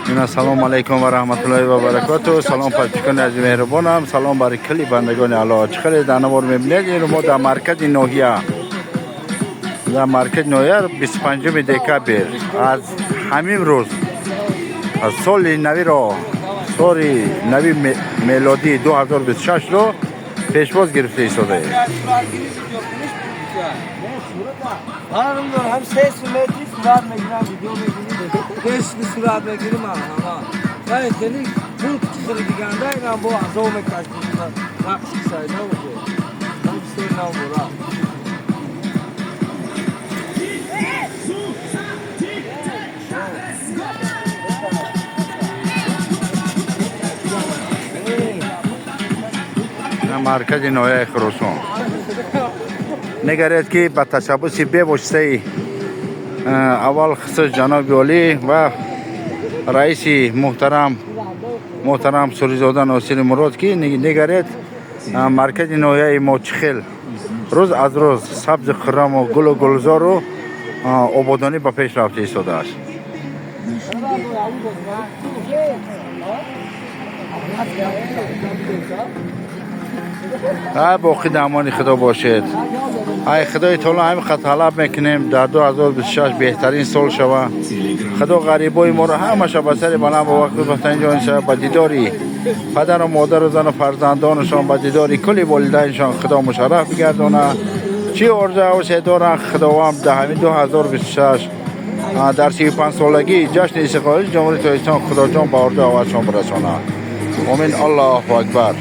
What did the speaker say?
اینا سلام علیکم و رحمت الله و برکاته. سلام پرچکان از مهربانم. سلام برای کلی بندگان الله. چخیلی در نوار میبینید اینو ما در مرکز نوحیه، در مرکز نوحیه 25 دکبر از همین روز از سال نوی را، سال نوی میلادی 2026 رو پیشواز گرفته ایستاده. هم 3 متری صورت میگیرم، ویدیو میگیریم، 5 صورت میگیریم. من خیلی پول چیزی دیگه اندازه با ازو میکشم نقش سایده بود. من سر نام برا. مرکز نوحیه خراسان نگرید که با تشبس به واسطه اول خصوص جناب علی و رئیس محترم سوریزاده ناصر مراد که نگرید مرکز نوحیه ما چخیل روز از روز سبز خرم و گل و گلزار و آبادانی به پیش رفته ایستاده است. باقی در امان خدا باشید. ای خدای تعالی همین خط طلب میکنیم در 2026 بهترین سال شوه. خدا غریبای ما رو همش به سر بلند با وقت بفتن اینجا به دیداری پدر و مادر و زن و فرزندانشان، به دیداری کلی والدینشان خدا مشرف بگردونه. چی ارزه و سیدارن خداوند در همین 2026 در 35 سالگی جشن استقلال جمهوری اسلامی خدا جان به ارزه و شان برسانه. آمین. الله اکبر.